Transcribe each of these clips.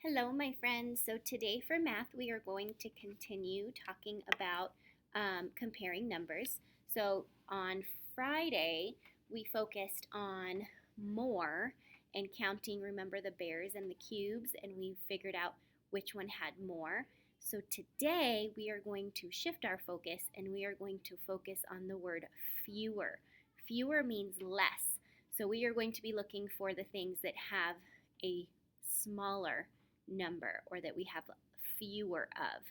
Hello, my friends. So today for math, we are going to continue talking about comparing numbers. So on Friday, we focused on more and counting, remember the bears and the cubes, and we figured out which one had more. So today, we are going to shift our focus and we are going to focus on the word fewer. Fewer means less. So we are going to be looking for the things that have a smaller number or that we have fewer of.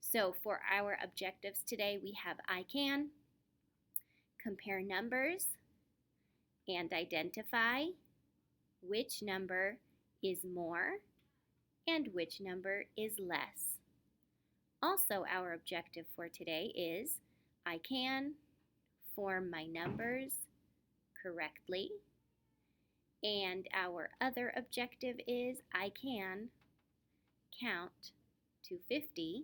So for our objectives today, we have I can, compare numbers, and identify which number is more and which number is less. Also, our objective for today is I can form my numbers correctly, and our other objective is I can count to 50,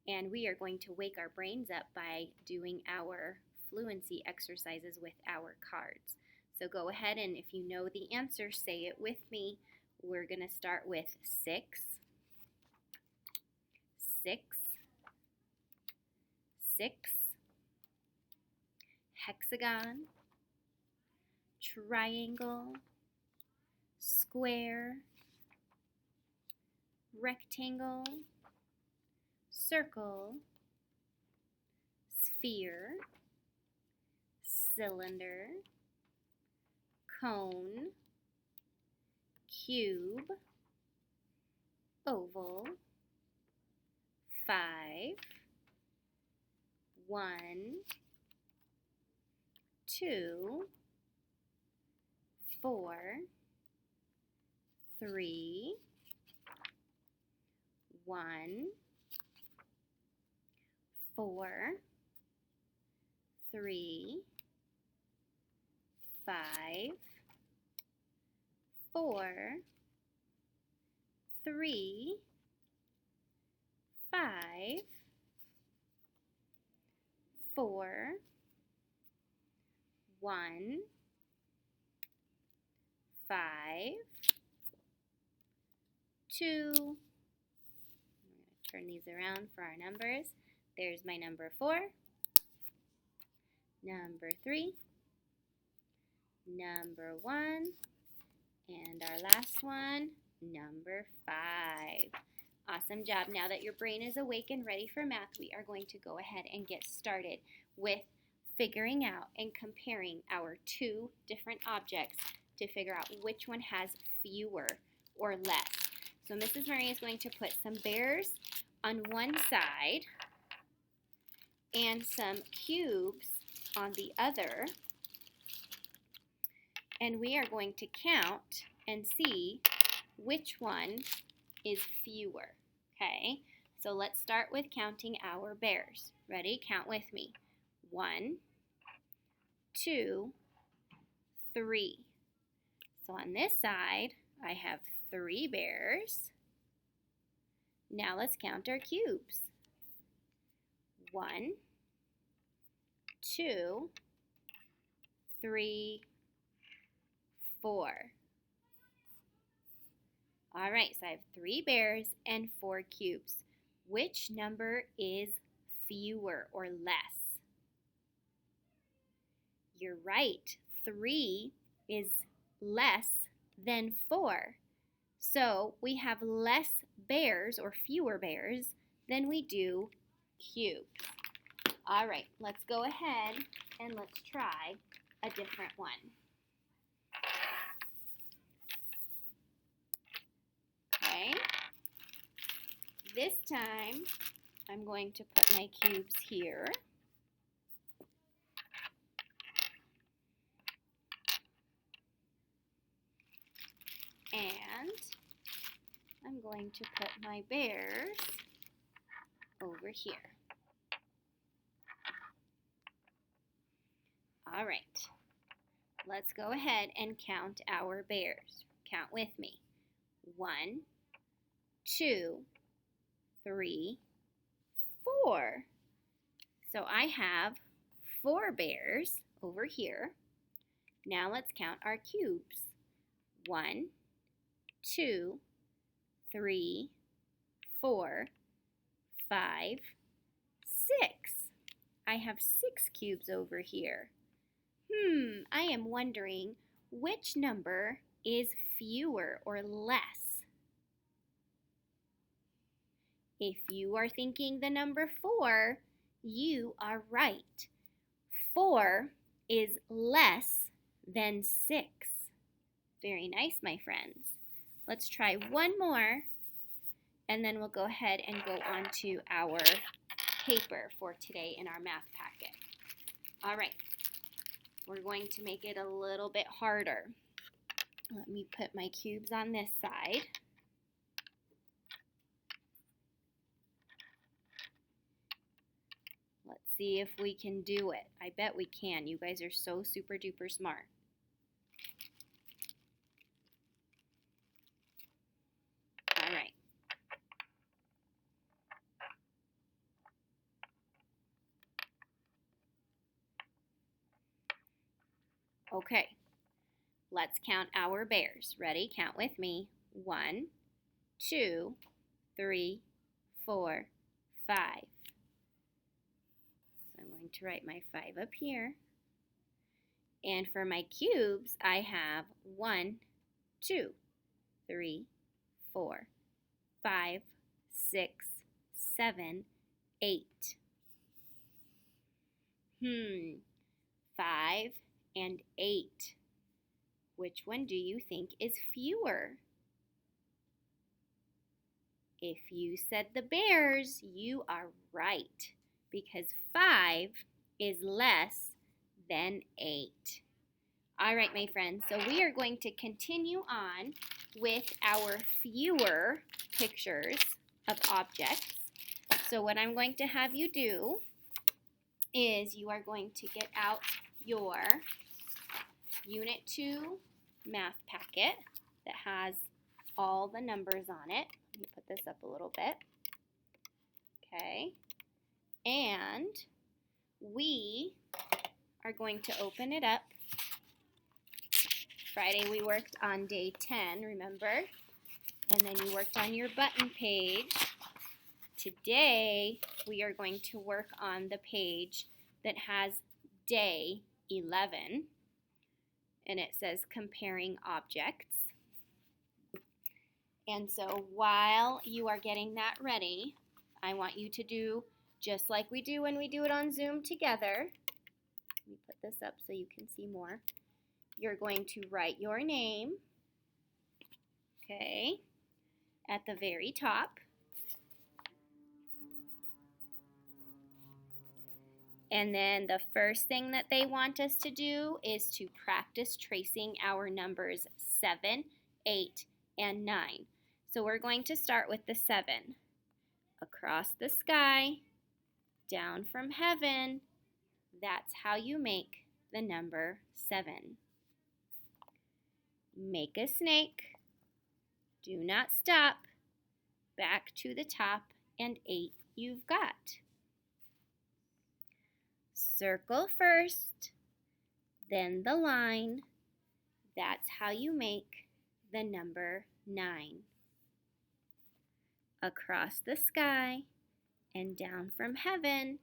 and we are going to wake our brains up by doing our fluency exercises with our cards. So go ahead and if you know the answer, say it with me. We're going to start with 6, 6, 6, hexagon, triangle, square, rectangle, circle, sphere, cylinder, cone, cube, oval, 5, 1, 2, 4, 3, 1, 4, 3, 5, 4, 3, 5, 4, 1, 5, 2. I'm going to turn these around for our numbers. There's my number 4, number 3, number 1, and our last one, number 5. Awesome job. Now that your brain is awake and ready for math, we are going to go ahead and get started with figuring out and comparing our two different objects to figure out which one has fewer or less. So Mrs. Murray is going to put some bears on one side and some cubes on the other, and we are going to count and see which one is fewer. Okay, so let's start with counting our bears. Ready? Count with me. 1, 2, 3. So on this side, I have 3 bears. Now let's count our cubes. 1, 2, 3, 4. All right, so I have 3 bears and 4 cubes. Which number is fewer or less? You're right, 3 is less than 4. So we have less bears or fewer bears than we do cubes. All right, let's go ahead and let's try a different one. Okay, this time I'm going to put my cubes here. And I'm going to put my bears over here. All right, let's go ahead and count our bears. Count with me. 1, 2, 3, 4. So I have 4 bears over here. Now let's count our cubes. 1, 2, 3, 4, 5, 6. I have 6 cubes over here. I am wondering which number is fewer or less. If you are thinking the number 4, you are right. 4 is less than 6. Very nice, my friends. Let's try one more, and then we'll go ahead and go on to our paper for today in our math packet. All right, we're going to make it a little bit harder. Let me put my cubes on this side. Let's see if we can do it. I bet we can. You guys are so super duper smart. All right. Okay, let's count our bears. Ready? Count with me. 1, 2, 3, 4, 5. So I'm going to write my 5 up here. And for my cubes, I have 1, 2, 3, 4, 5, 6, 7, 8. 5 and 8. Which one do you think is fewer? If you said the bears, you are right, because 5 is less than 8. All right, my friends, so we are going to continue on with our fewer pictures of objects. So what I'm going to have you do is you are going to get out your Unit 2 math packet that has all the numbers on it. Let me put this up a little bit. Okay. And we are going to open it up. Friday we worked on day 10, remember? And then you worked on your button page. Today we are going to work on the page that has day 11. And it says comparing objects. And so while you are getting that ready, I want you to do just like we do when we do it on Zoom together. Let me put this up so you can see more. You're going to write your name, okay, at the very top. And then the first thing that they want us to do is to practice tracing our numbers 7, 8, and 9. So we're going to start with the 7. Across the sky, down from heaven, that's how you make the number 7. Make a snake, do not stop, back to the top, and 8 you've got. Circle first, then the line. That's how you make the number 9. Across the sky and down from heaven,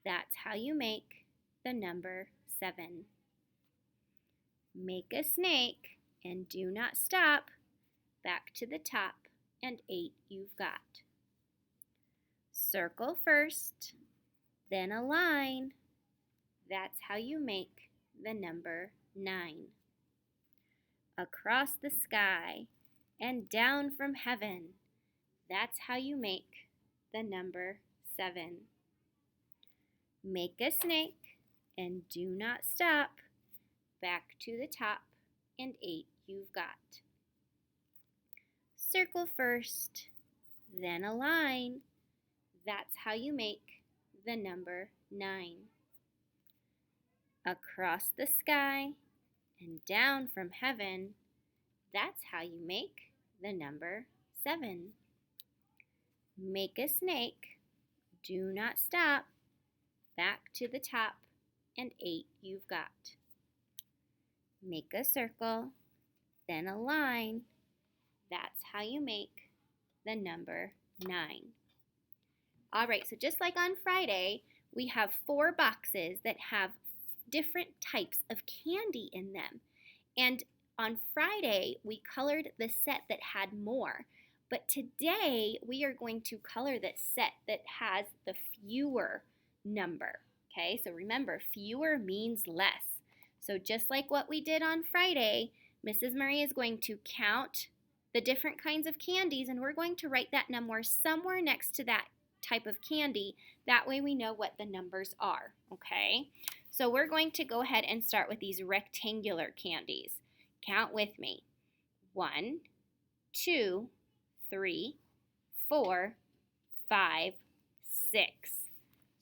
that's how you make the number 7. Make a snake and do not stop, back to the top, and 8 you've got. Circle first, then a line. That's how you make the number 9. Across the sky and down from heaven, that's how you make the number 7. Make a snake and do not stop, back to the top, and 8 you've got. Circle first, then a line. That's how you make the number 9. Across the sky and down from heaven, that's how you make the number 7. Make a snake, do not stop, back to the top, and 8 you've got. Make a circle, then a line. That's how you make the number 9. All right, so just like on Friday, we have 4 boxes that have different types of candy in them. And on Friday, we colored the set that had more. But today, we are going to color the set that has the fewer number. Okay, so remember, fewer means less. So just like what we did on Friday, Mrs. Murray is going to count the different kinds of candies, and we're going to write that number somewhere next to that type of candy. That way we know what the numbers are, okay? So we're going to go ahead and start with these rectangular candies. Count with me. 1, 2, 3, 4, 5, 6.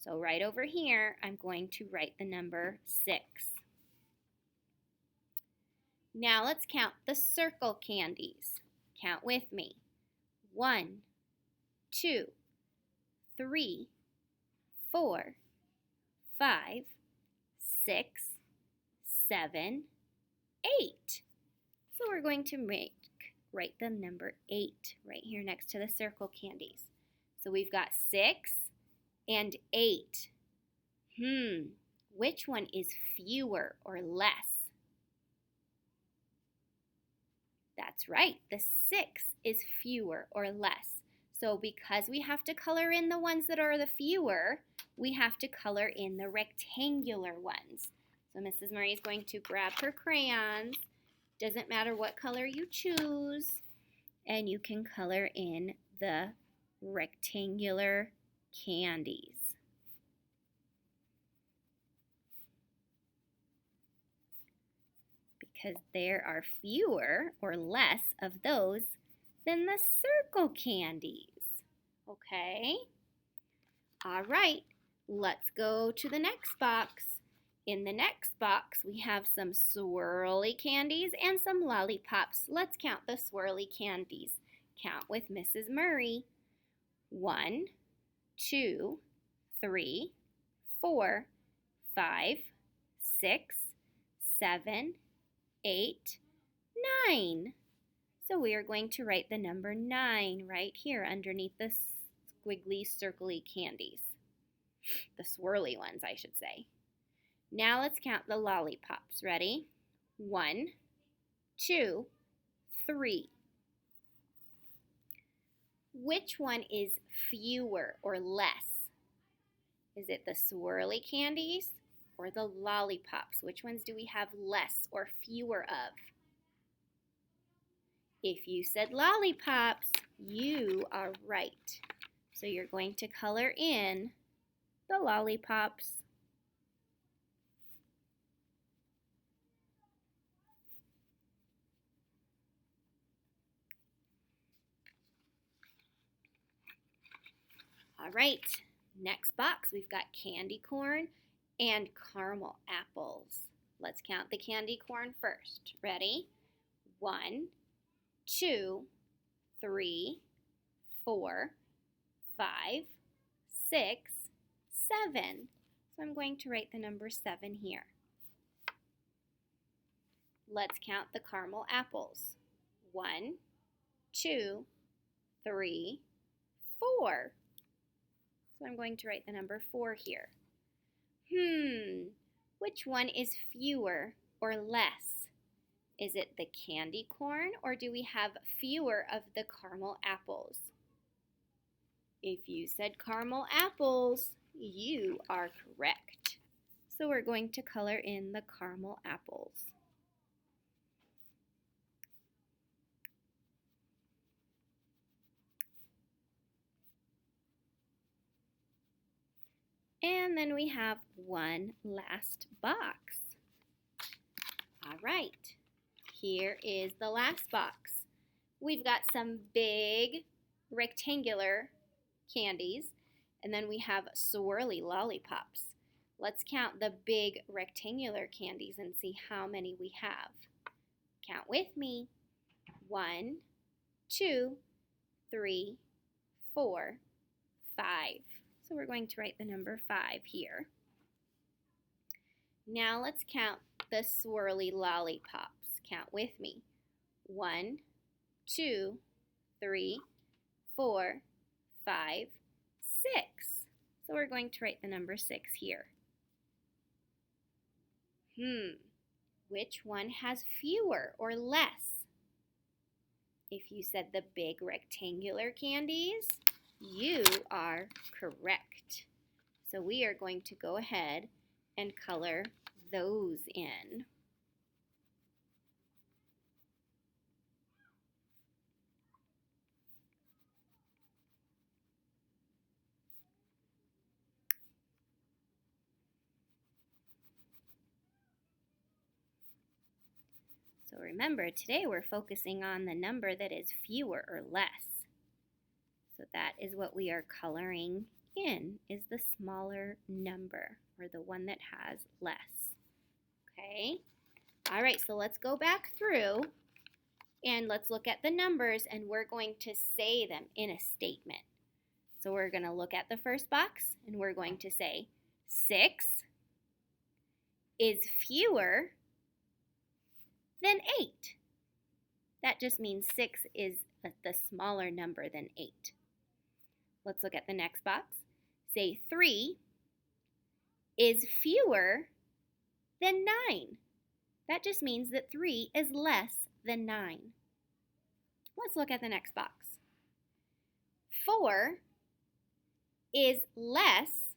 So right over here, I'm going to write the number 6. Now let's count the circle candies. Count with me. 1, 2, 3, 4, 5, 6, 7, 8. So we're going to write the number 8 right here next to the circle candies. So we've got 6 and 8. Which one is fewer or less? That's right, the 6 is fewer or less. So because we have to color in the ones that are the fewer, we have to color in the rectangular ones. So Mrs. Murray is going to grab her crayons. Doesn't matter what color you choose, and you can color in the rectangular candies. Because there are fewer or less of those than the circle candies. Okay? All right, let's go to the next box. In the next box, we have some swirly candies and some lollipops. Let's count the swirly candies. Count with Mrs. Murray. 1, 2, 3, 4, 5, 6, 7, 8, 9. So we are going to write the number 9 right here underneath the squiggly, circly candies. The swirly ones, I should say. Now let's count the lollipops. Ready? 1, 2, 3. Which one is fewer or less? Is it the swirly candies or the lollipops? Which ones do we have less or fewer of? If you said lollipops, you are right. So you're going to color in the lollipops. All right, next box, we've got candy corn and caramel apples. Let's count the candy corn first. Ready? 1, 2, 3, 4, 5, 6, 7. So I'm going to write the number 7 here. Let's count the caramel apples. 1, 2, 3, 4. So I'm going to write the number 4 here. Which one is fewer or less? Is it the candy corn or do we have fewer of the caramel apples? If you said caramel apples, you are correct. So we're going to color in the caramel apples. And then we have one last box. All right, here is the last box. We've got some big rectangular candies, and then we have swirly lollipops. Let's count the big rectangular candies and see how many we have. Count with me. 1, 2, 3, 4, 5. So we're going to write the number 5 here. Now let's count the swirly lollipops. Count with me. 1, 2, 3, 4, 5, 6. So we're going to write the number 6 here. Which one has fewer or less? If you said the big rectangular candies, you are correct. So we are going to go ahead and color those in. So remember, today we're focusing on the number that is fewer or less. So that is what we are coloring in, is the smaller number, or the one that has less. Okay? All right, so let's go back through and let's look at the numbers, and we're going to say them in a statement. So we're going to look at the first box and we're going to say 6 is fewer than 8. That just means 6 is the smaller number than 8. Let's look at the next box. Say 3 is fewer than 9. That just means that 3 is less than 9. Let's look at the next box. 4 is less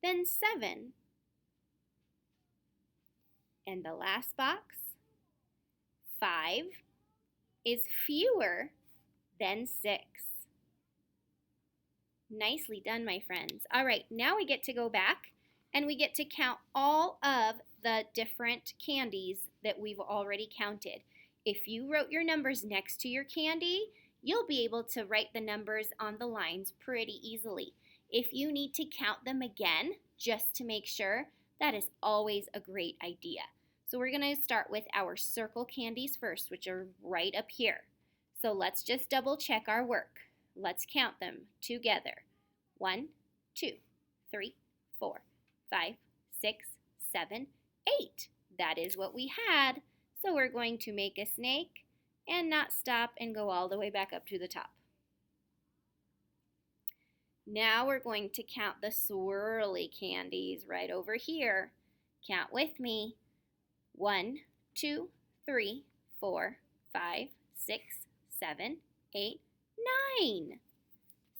than 7. And the last box, 5 is fewer than 6. Nicely done, my friends. All right, now we get to go back and we get to count all of the different candies that we've already counted. If you wrote your numbers next to your candy, you'll be able to write the numbers on the lines pretty easily. If you need to count them again, just to make sure, that is always a great idea. So we're going to start with our circle candies first, which are right up here. So let's just double check our work. Let's count them together. 1, 2, 3, 4, 5, 6, 7, 8. That is what we had. So we're going to make a snake and not stop and go all the way back up to the top. Now we're going to count the swirly candies right over here. Count with me. 1, 2, 3, 4, 5, 6, 7, 8, 9.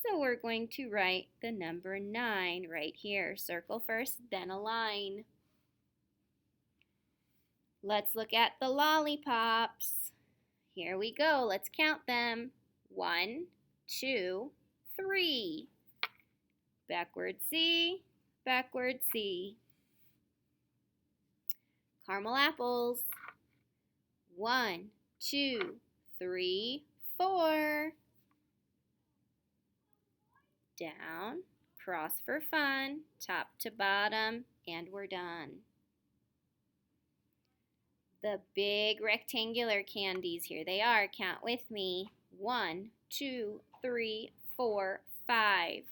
So we're going to write the number 9 right here. Circle first, then a line. Let's look at the lollipops. Here we go. Let's count them. 1, 2, 3. Backward C, backward C. Caramel apples. 1, 2, 3, 4. Down, cross for fun, top to bottom, and we're done. The big rectangular candies, here they are. Count with me. 1, 2, 3, 4, 5.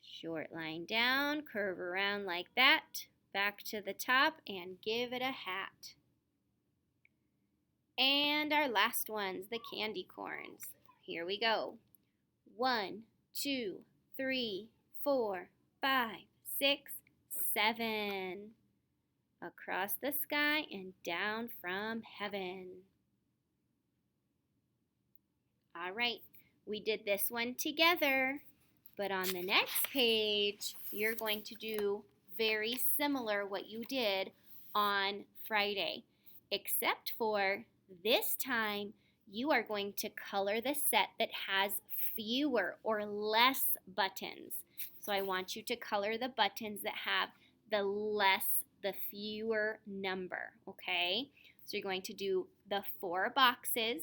Short line down, curve around like that, back to the top, and give it a hat. And our last ones, the candy corns. Here we go. 1, 2, 3, 4, 5, 6, 7. Across the sky and down from heaven. All right, we did this one together, but on the next page, you're going to do very similar what you did on Friday, except for this time, you are going to color the set that has fewer or less buttons. So I want you to color the buttons that have the fewer number, okay? So you're going to do the 4 boxes,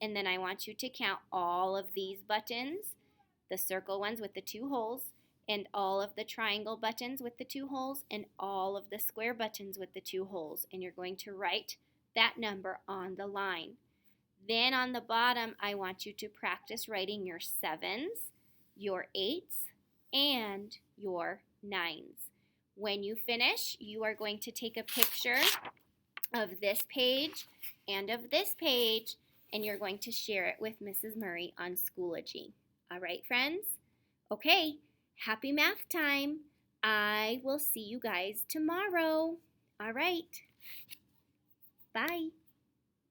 and then I want you to count all of these buttons, the circle ones with the 2 holes, and all of the triangle buttons with the 2 holes, and all of the square buttons with the 2 holes, and you're going to write that number on the line. Then on the bottom, I want you to practice writing your 7s, your 8s, and your 9s. When you finish, you are going to take a picture of this page and of this page, and you're going to share it with Mrs. Murray on Schoology. All right, friends? Okay, happy math time. I will see you guys tomorrow. All right. Bye.